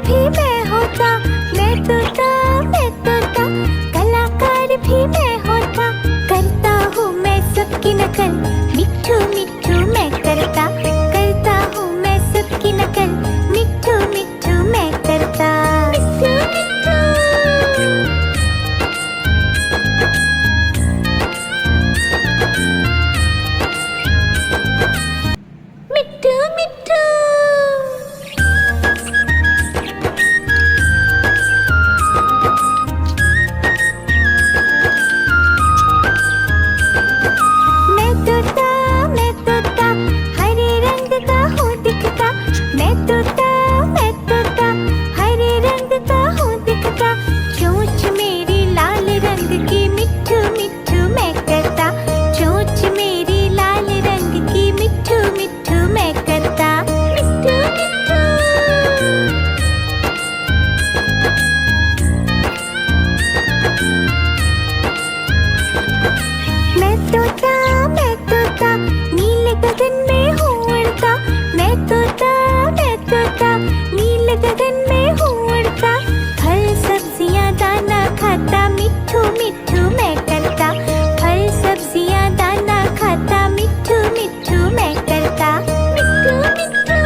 भी मैं होता, मैं तोता, कलाकार भी मैं होता। करता हूँ मैं सबकी नकल, मिट्ठू मिट्ठू मैं करता हूँ मैं सबकी नकल, मिट्ठू मिट्ठू मैं करता। मिट्ठू मिट्ठू मैं तोता, हरे रंग का हूँ दिखता। मैं तोता, हरे रंग का हूँ दिखता। चोंच मेरी लाल रंग की, मिट्ठू मिट्ठू मैं करता। चोंच मेरी लाल रंग की, मिट्ठू मिट्ठू मैं करता। मिट्ठू मिट्ठू मैं तोता, नीले गगन में हूँ उड़ता। मैं तोता, नीले गगन में हूँ उड़ता। फल सब्जियाँ दाना खाता, मिट्ठू मिट्ठू मैं करता। फल सब्जियाँ दाना खाता, मिट्ठू मिट्ठू मैं करता। मिट्ठू मिट्ठू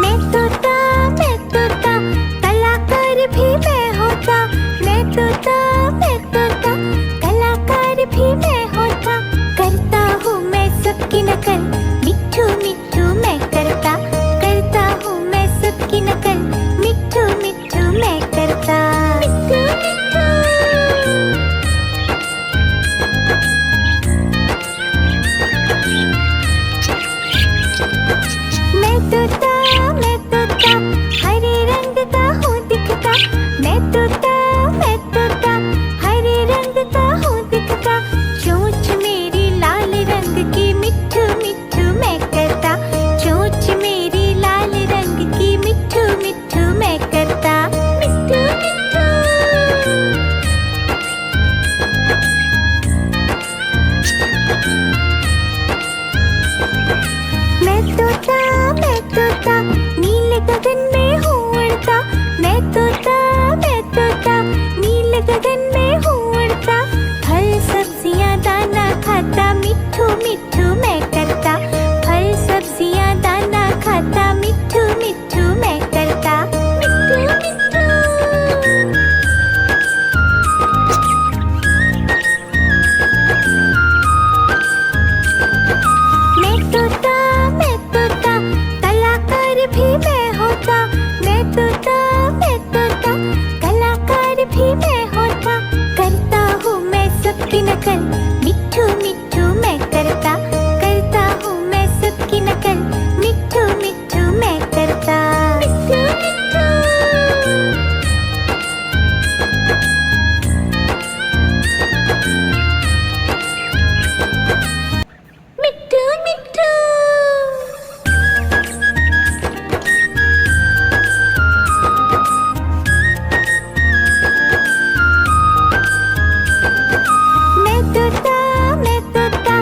मैं तोता, कलाकार भी मैं होता। मैं तोता, कलाकार भी मैं होता। करता हूँ मैं सबकी नकल, मिट्ठू मिट्ठू मैं करता हूँ मैं सबकी नकल, मिट्ठू मिट्ठू मैं करता। मिट्ठू मिट्ठू मैं तोता, हरे रंग का हूँ दिखता। मैं तोता, हरे रंग का हूँ दिखता। चोंच मेरी लाल रंग की, मिट्ठू मिट्ठू मैं करता। चोंच मेरी लाल रंग की, मिट्ठू मिट्ठू मैं करता। मिट्ठू मिट्ठू मैं तोता, नीले गगन में हूँ उड़ता। मैं तोता, नीले गगन में हूँ उड़ता। फल सब्जियाँ दाना खाता, मिट्ठू मिट्ठू मैं करता। फल सब्जियाँ दाना खाता, मिट्ठू मिट्ठू मैं करता। मिट्ठू मिट्ठू मैं तोता, कलाकार भी मैं होता। मैं तोता, कलाकार भी मैं होता। करता हूँ मैं सबकी नकल, मिट्ठू मिट्ठू मैं करता हूँ मैं सबकी नकल, मिट्ठू मिट्ठू मैं करता। मिट्ठू मिट्ठू मिट्ठू मिट्ठू मैं तोता,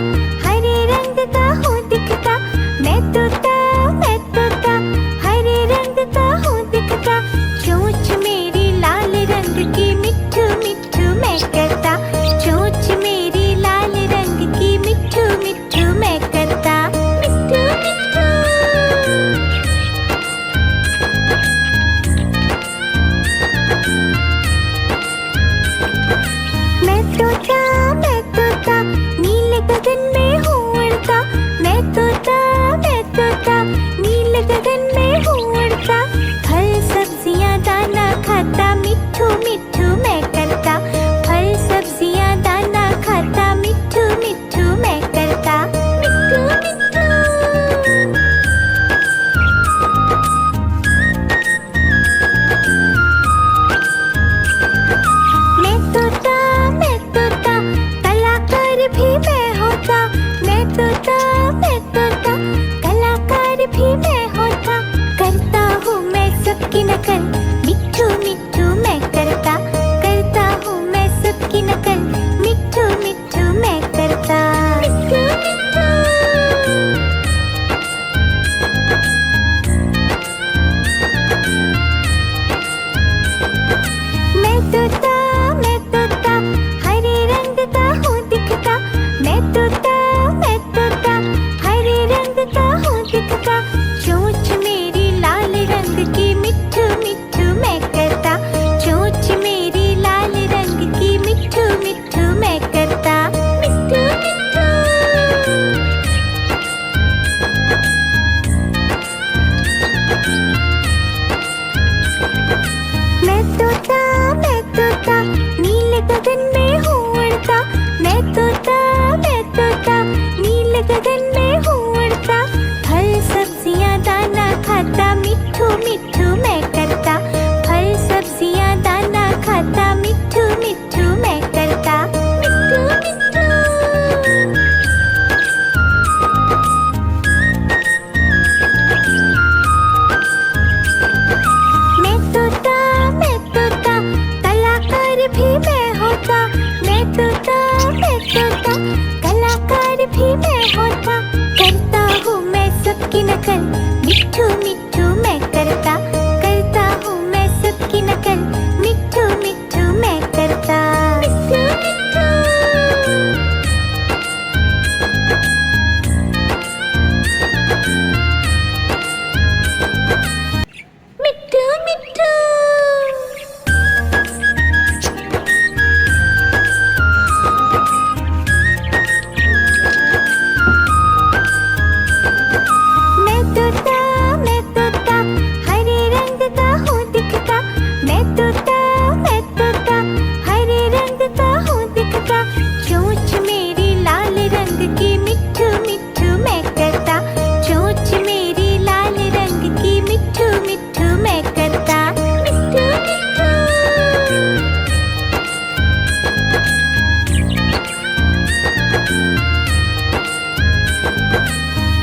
हरे रंग का हूँ दिखता। मैं तोता, हरे रंग का हूँ दिखता। चोंच मेरी लाल रंग की, मिट्ठू मिट्ठू मैं करता। चोंच मेरी लाल रंग की, मिट्ठू मिट्ठू मैं करता। मिट्ठू मिट्ठू मैं तोता, नीले गगन में हूँ उड़ता। मैं तोता, नीले गगन में हूँ उड़ता। फल सब्जियाँ दाना खाता, मिट्ठू मिट्ठू मैं करता। फल सब्जियाँ दाना खाता, मिट्ठू मिट्ठू मैं करता। मिट्ठू मिट्ठू मैं तोता, कलाकार भी मैं होता। भी मैं होता, करता हूँ मैं सबकी नकल, मिट्ठू मिट्ठू मैं करता हूँ मैं सबकी नकल, मिट्ठू मिट्ठू मैं करता। मिट्ठू मिट्ठू मैं तोता हरे रंग का हूँ दिखता, मैं तोता हरे रंग का हूँ दिखता, चोंच मेरी लाल रंग की, मिट्ठू मिट्ठू मैं करता, चोंच मेरी लाल रंग की, मिट्ठू मिट्ठू मैं करता। मिट्ठू मिट्ठू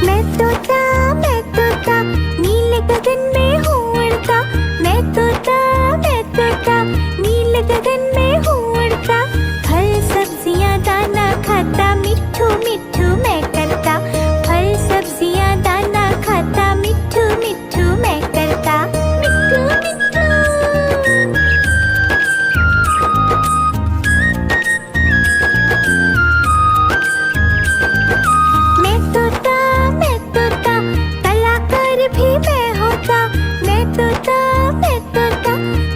मैं तोता नीले गगन में हूँ उड़ता, मैं तोता नीले गगन में हूँ उड़ता, फल सब्जियाँ दाना खाता, मिट्ठू मिट्ठू मैं करता, फल सब्जियाँ दाना खाता, मिट्ठू मिट्ठू मैं करता। मिट्ठू मिट्ठू मैं तोता कलाकार भी मैं होता, मैं तोता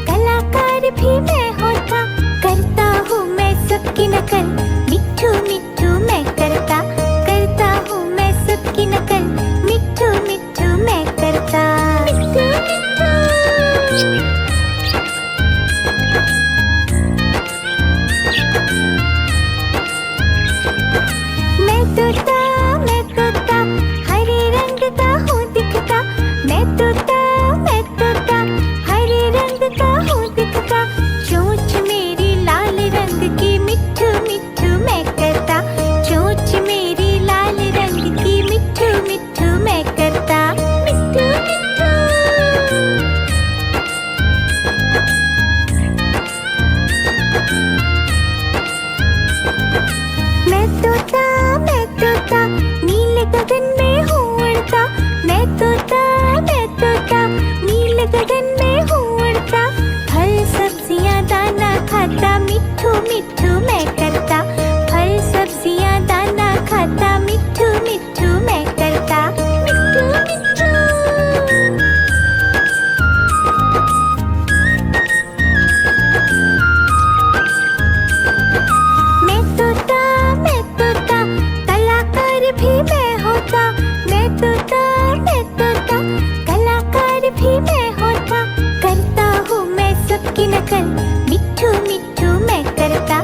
कलाकार भी मैं होता, करता हूँ मैं सबकी नकल, मिट्ठू मिट्ठू मैं करता हूँ मैं सबकी नकल, मिट्ठू मिट्ठू मैं करता। मिट्ठू मिट्ठू मैं तोता हरे रंग का हूँ दिखता, मैं तोता हरे रंग का हूँ दिखता, चोंच मेरी लाल रंग की, मिट्ठू मिट्ठू मैं करता, चोंच मेरी लाल रंग की, मिट्ठू मिट्ठू मैं करता। मिट्ठू मिट्ठू मैं तोता नीले गगन में हूँ उड़ता, मैं तोता नीले गगन में हूँ उड़ता, फल सब्जियाँ दाना खाता, मिट्ठू मिट्ठू मैं करता, फल सब्जियाँ दाना खाता, मिट्ठू मिट्ठू मैं करता। मिट्ठू मिट्ठू मैं तोता कलाकार भी मैं होता, मैं तोता कलाकार भी मैं होता, करता हूँ मैं सबकी नकल, मिट्ठू मिट्ठू मैं करता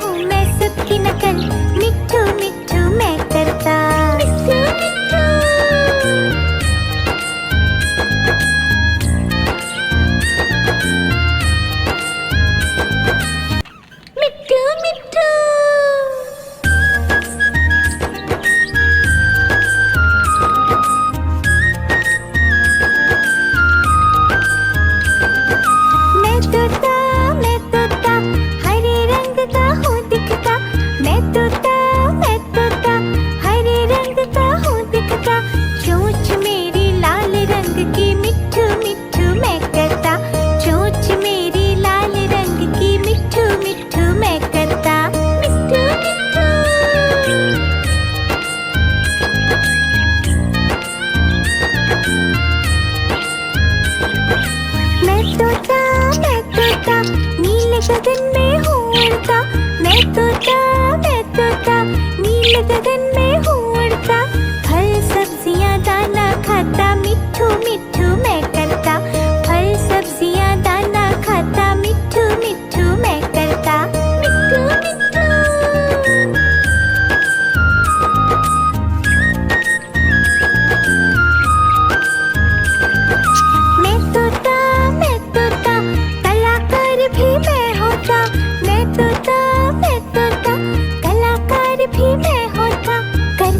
हूँ मैं सबकी नकल, मिट्ठू मिट्ठू मैं करता। मिट्ठू मिट्ठू मिट्ठू मिट्ठू मैं तोता हरे रंग का हूँ दिखता, मैं तोता हरे रंग का हूँ दिखता, चोंच मेरी लाल रंग की, मिट्ठू मिट्ठू मैं करता, चोंच मेरी लाल रंग की, मिट्ठू मिट्ठू मैं करता। मिट्ठू मिट्ठू मैं तोता नीले गगन में हूँ उड़ता, मैं तोता नीले गगन में हूँ उड़ता, फल सब्जियाँ दाना खाता, मिट्ठू मिट्ठू मैं करता, फल सब्जियाँ दाना खाता, मिट्ठू मिट्ठू मैं करता। मिट्ठू मिट्ठू मैं तोता कलाकार भी मैं होता, मैं तोता कलाकार भी मैं होता, कर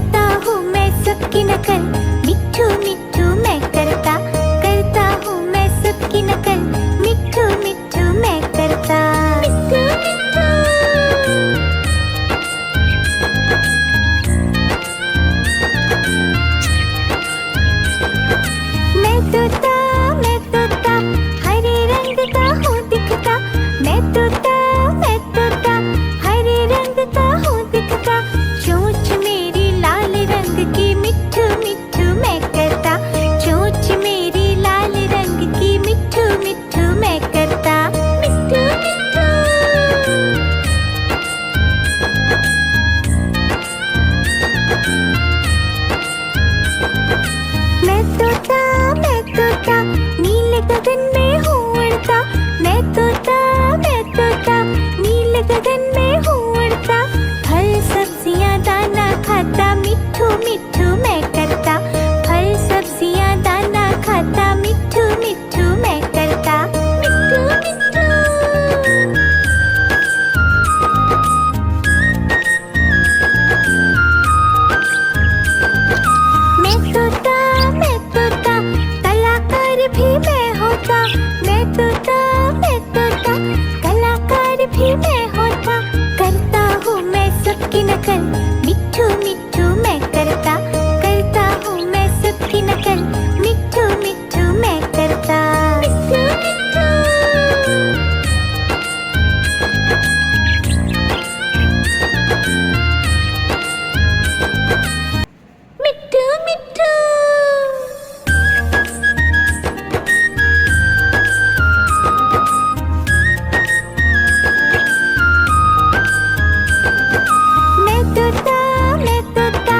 नकल, मिट्ठू मिट्ठू मैं करता, करता हूँ मैं सबकी नकल, मिट्ठू मिट्ठू मैं करता। मिट्ठू मिट्ठू मिट्ठू मिट्ठू। मैं तोता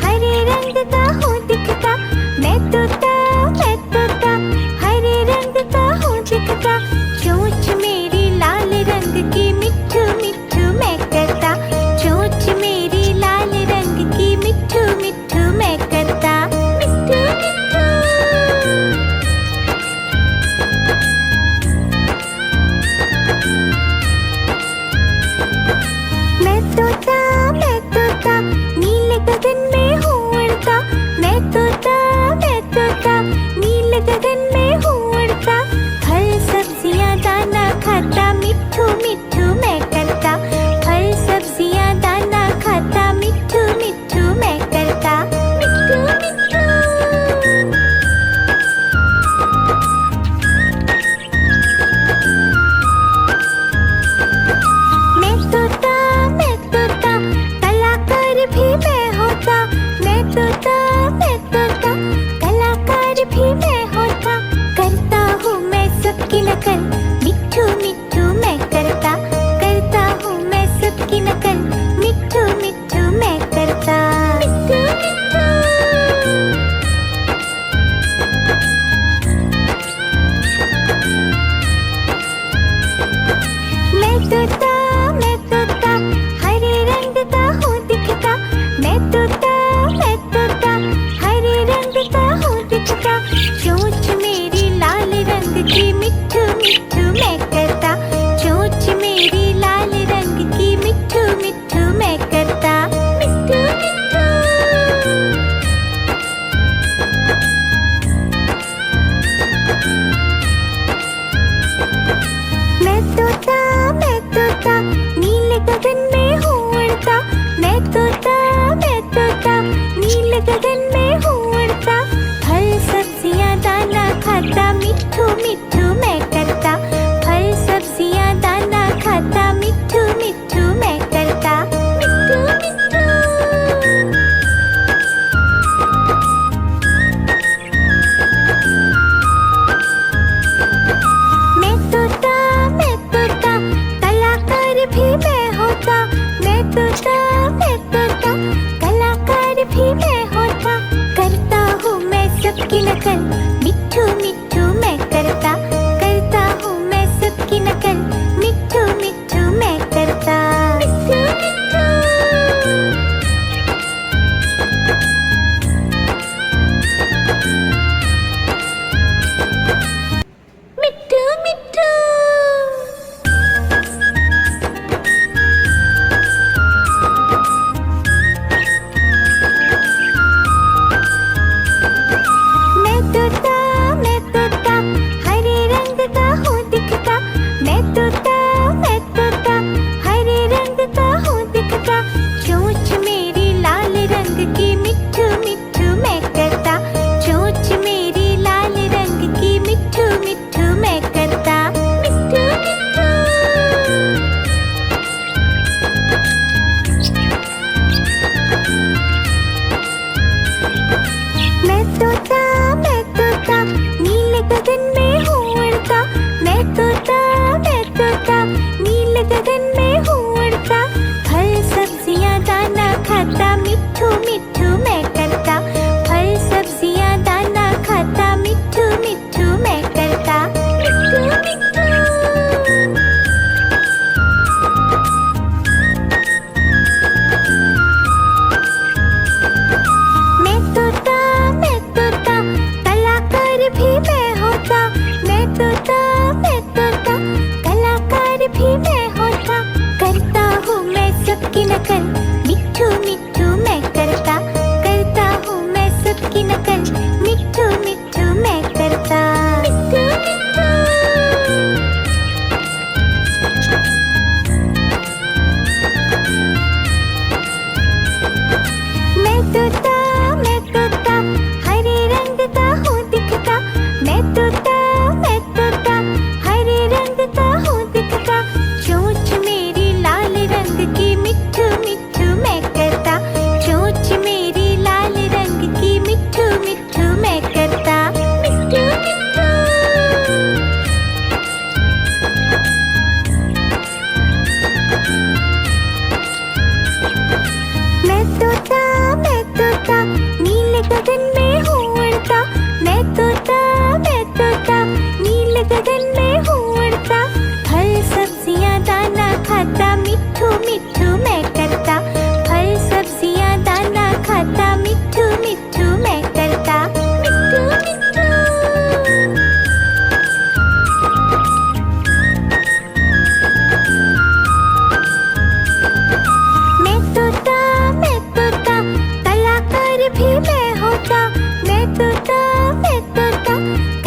हरे रंग का हूँ दिखता, मैं तोता हरे रंग का हूँ दिखता, चोंच मेरी लाल रंग की, मिट्ठू मिट्ठू मैं करता, चोंच मेरी लाल रंग की, मिट्ठू मिट्ठू मैं करता। मिट्ठू मिट्ठू मैं तोता नीले गगन में हूँ उड़ता, मैं तोता नीले गगन में हूँ उड़ता, फल सब्जियाँ दाना खाता, मिट्ठू मिट्ठू मैं करता, फल सब्जियाँ दाना खाता, मिट्ठू मिट्ठू मैं करता। मिट्ठू मिट्ठू मैं तोता कलाकार भी मैं होता, मैं तोता कलाकार भी मैं होता, करता हूँ मैं सबकी नकल, मिट्ठू मिट्ठू मैं करता, करता हूँ मैं सबकी नकल, मिट्ठू मिट्ठू मैं करता। मिट्ठू मिट्ठू मैं तोता हरे रंग का हूँ दिखता, मैं मैं तोता नीले गगन में हूँ उड़ता। मैं तोता नीले गगन में हूँ उड़ता। फल सब्जियाँ दाना खाता मिट्ठू मिट्ठू मैं करता। फल सब्जियाँ दाना खाता मिट्ठू मिट्ठू मैं करता। मिट्ठू मिट्ठू। मैं तोता कलाकार भी मैं होता। मैं तोता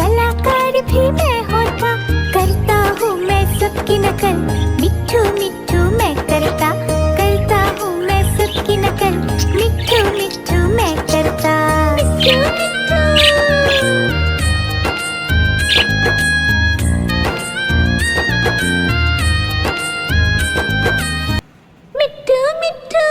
कलाकार भी मैं होता। करता हूँ मैं सबकी नकल मिट्ठू मिट्ठू मैं करता। करता हूँ मैं सबकी नकल मिट्ठू मिट्ठू मैं करता। मिट्ठू मिट्ठू। मिट्ठू मिट्ठू।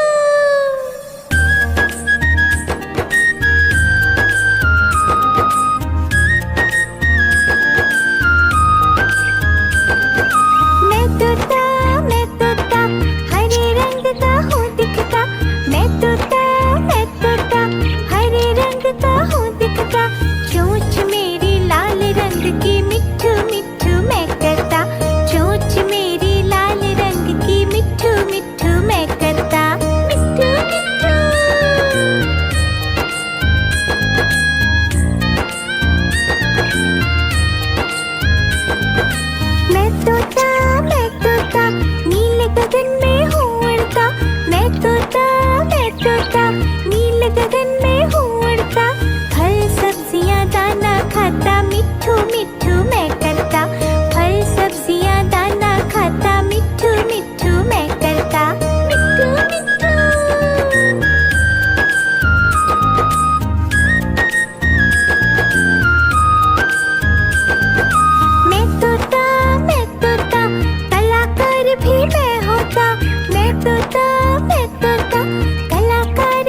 मैं तोता हरे रंग का हूँ दिखता। मैं तोता हरे रंग का हूँ दिखता। चोंच मेरी लाल रंग की मिट्ठू मिट्ठू मैं करता। चोंच मेरी लाल रंग की मिट्ठू मिट्ठू मैं करता। मिट्ठू मिट्ठू। मैं तोता नीले गगन में हूँ उड़ता। मैं तोता नीले गगन में हूँ उड़ता। फल सब्जियाँ दाना खाता मिट्ठू मिट्ठू मैं करता। फल सब्जियाँ दाना खाता मिट्ठू मिट्ठू मैं करता। मिट्ठू मिट्ठू। मैं तोता कलाकार भी मैं होता। मैं तोता कलाकार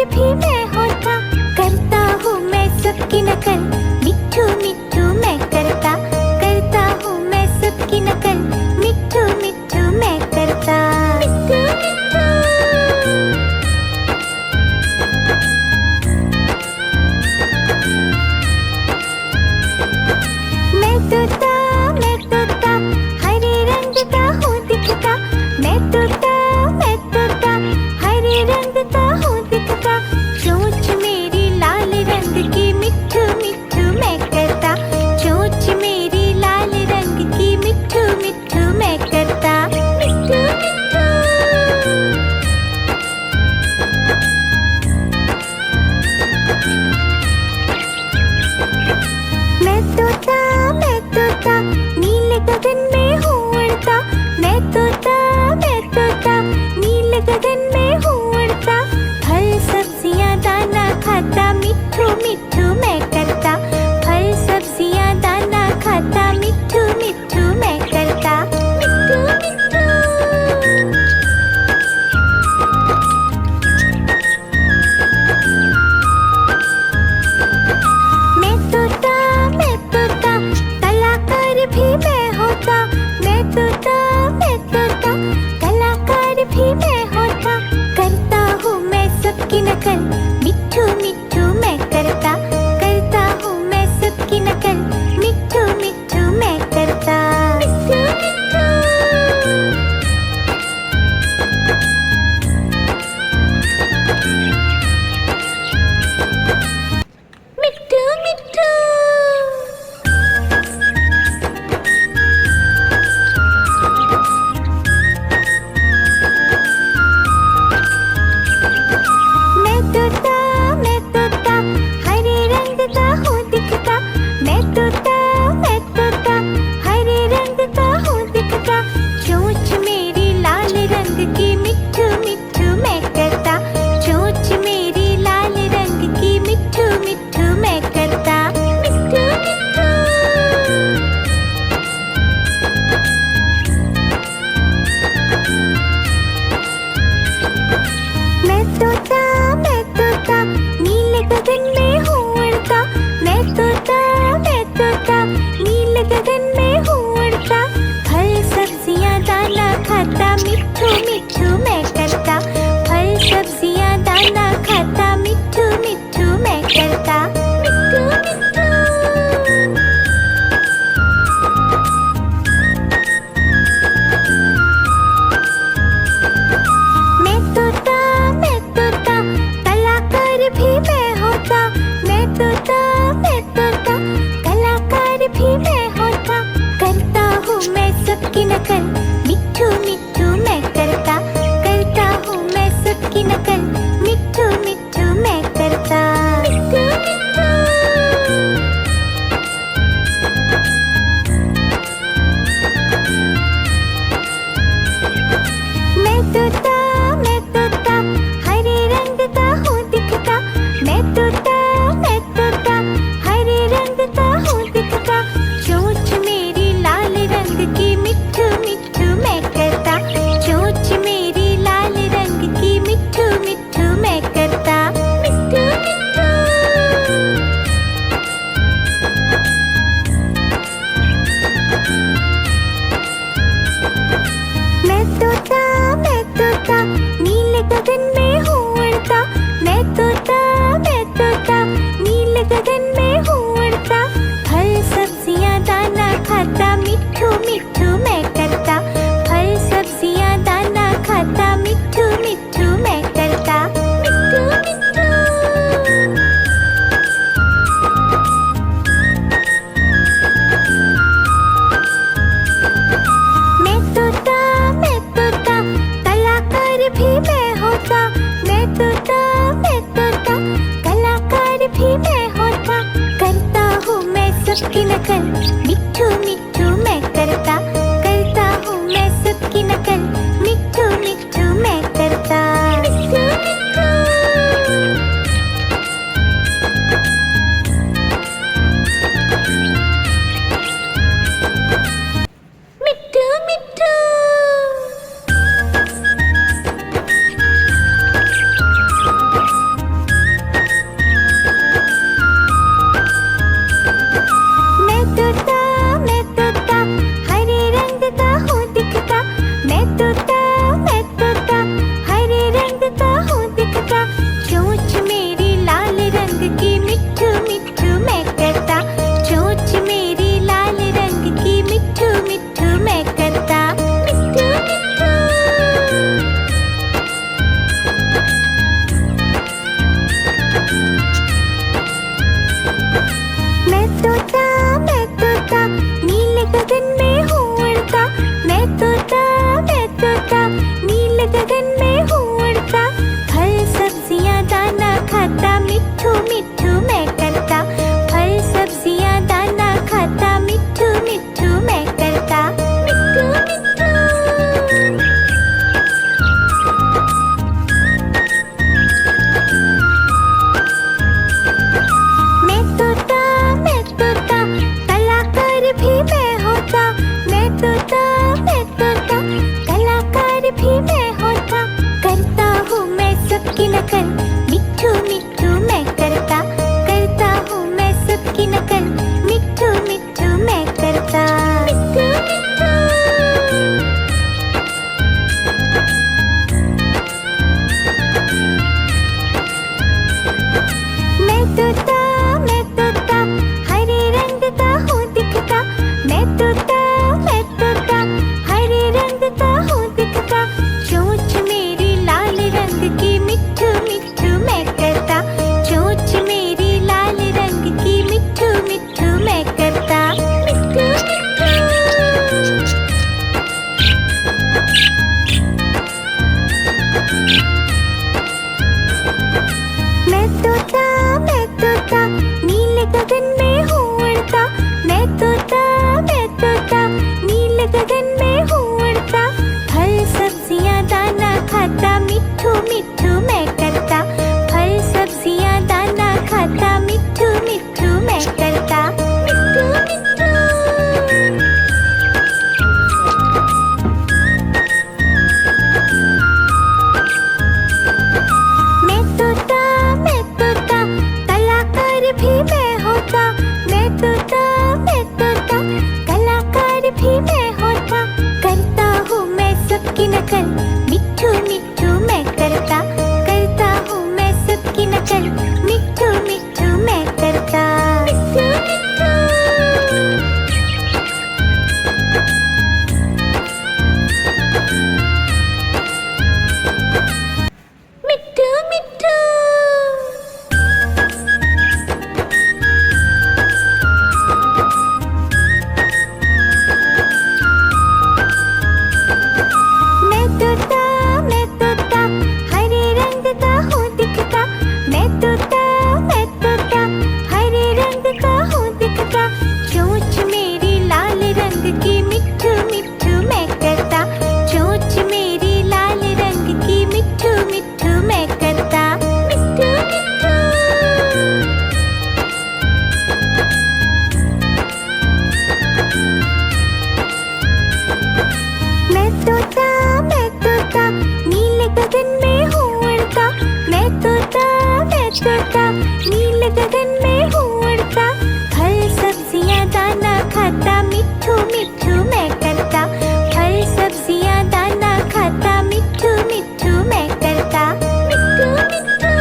तोता नील गगन में हूँ उड़ता, फल सब्जियाँ दाना खाता, मिट्ठू मिट्ठू मैं करता, फल सब्जियाँ दाना खाता, मिट्ठू मिट्ठू मैं करता, मिट्ठू मिट्ठू।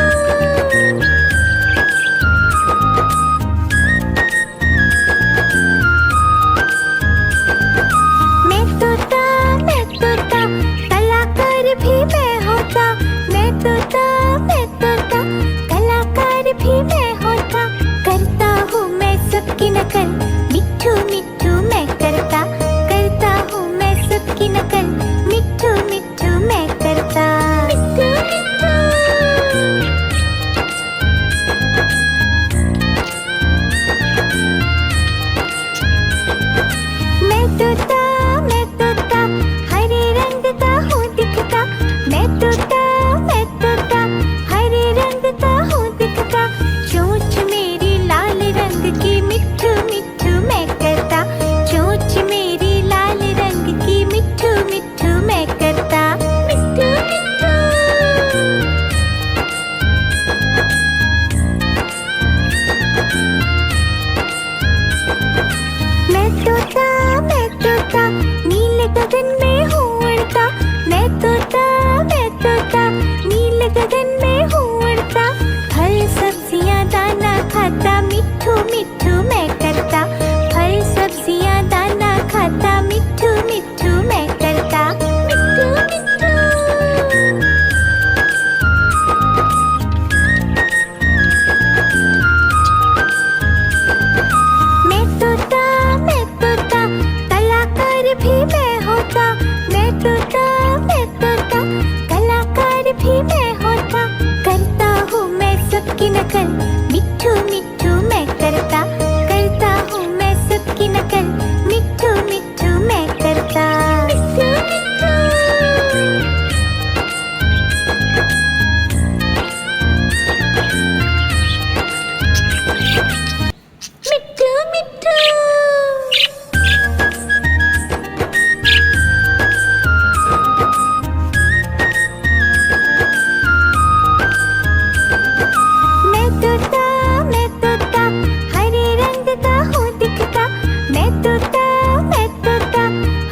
मैं तोता कलाकार भी मैं होता, मैं तोता कलाकार भी मैं होता, करता हूँ मैं सबकी नकल, मिट्ठू मिट्ठू मैं करता, करता हूँ मैं सबकी नकल, मिट्ठू मिट्ठू मैं करता, मिट्ठू मिट्ठू। मैं तोता हरे रंग का हूँ दिखता, मैं तोता हरे रंग का हूँ दिखता, चोंच मेरी लाल रंग की, मिट्ठू मिट्ठू मैं करता, चोंच मेरी लाल रंग की, मिट्ठू मिट्ठू मैं करता, मिट्ठू मिट्ठू। मैं तोता नील गगन में हूँ उड़ता, मैं तोता नील गगन में हूँ उड़ता, फल सब्जियाँ दाना खाता, मिट्ठू मिट्ठू मैं करता, फल सब्जियाँ दाना खाता, मिट्ठू मिट्ठू मैं करता, मिट्ठू मिट्ठू। मैं तोता कलाकार भी मैं होता, मैं तोता कलाकार भी मैं होता, करता हूँ मैं सबकी नकल, मिट्ठू मिट्ठू मैं करता, करता हूँ मैं सबकी नकल, मिट्ठू मिट्ठू मैं करता, मिट्ठू मिट्ठू। मिट्ठू मिट्ठू। मैं तोता हरे रंग का हूँ दिखता, मैं तोता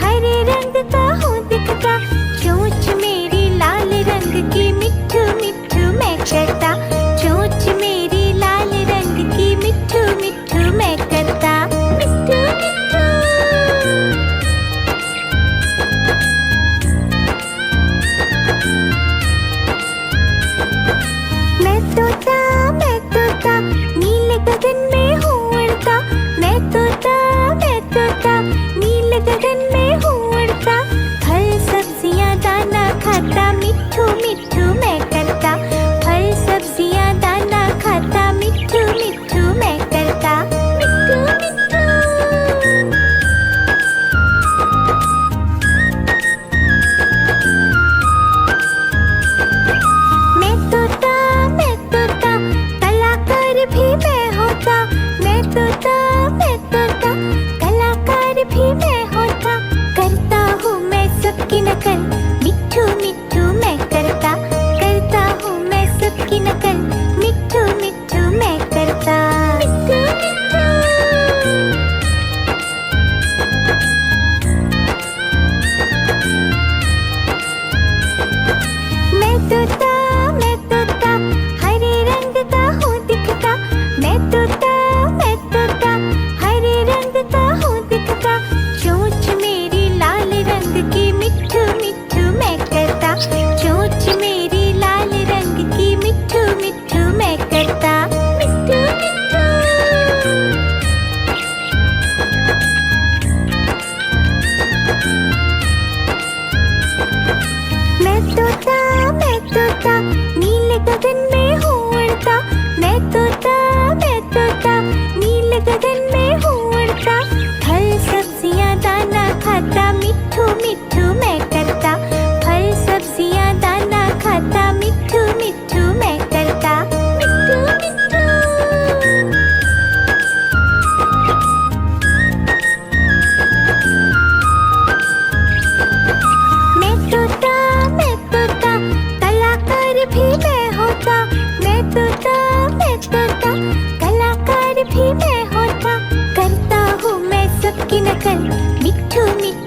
हरे रंग का हूँ दिखता, चोंच मेरी लाल रंग की, मिट्ठू मिट्ठू मैं करता, चोंच मेरी लाल रंग की, मिट्ठू मिट्ठू मैं करता, मिट्ठू मिट्ठू। मैं तोता नील गगन में हूँ उड़ता, मैं तोता नील गगन में हूँ उड़ता, फल सब्जियाँ दाना खाता, मिट्ठू मिट्ठू मैं करता, फल सब्जियाँ दाना खाता, मिट्ठू मिट्ठू मैं करता, मिट्ठू मिट्ठू। मैं तोता कलाकार भी मैं होता, मैं तोता कलाकार भी मैं होता, करता हूँ मैं सबकी नकल, मिट्ठू मिट्ठू मैं करता, करता हूँ मैं सबकी नकल, मिट्ठू मिट्ठू मैं करता, मिट्ठू मिट्ठू। मैं तोता हरे रंग का हूँ दिखता, मैं तोता हरे रंग का हूँ दिखता, चोंच मेरी लाल रंग की, मिट्ठू मिट्ठू मैं करता, चोंच मेरी लाल रंग की, मिट्ठू मिट्ठू मैं करता, मिट्ठू मिट्ठू। मैं तोता नील गगन में हूँ उड़ता, मैं तोता नील गगन में हूँ उड़ता, फल सब्जियाँ दाना खाता, मिट्ठू मिट्ठू मैं करता, फल सब्जियाँ दाना खाता, मिट्ठू मिट्ठू मैं करता, मिट्ठू मिट्ठू। मैं तोता कलाकार भी मैं होता, मैं तोता तोता, कलाकार भी मैं होता, करता हूँ मैं सबकी नकल, मिट्ठू मिट्ठू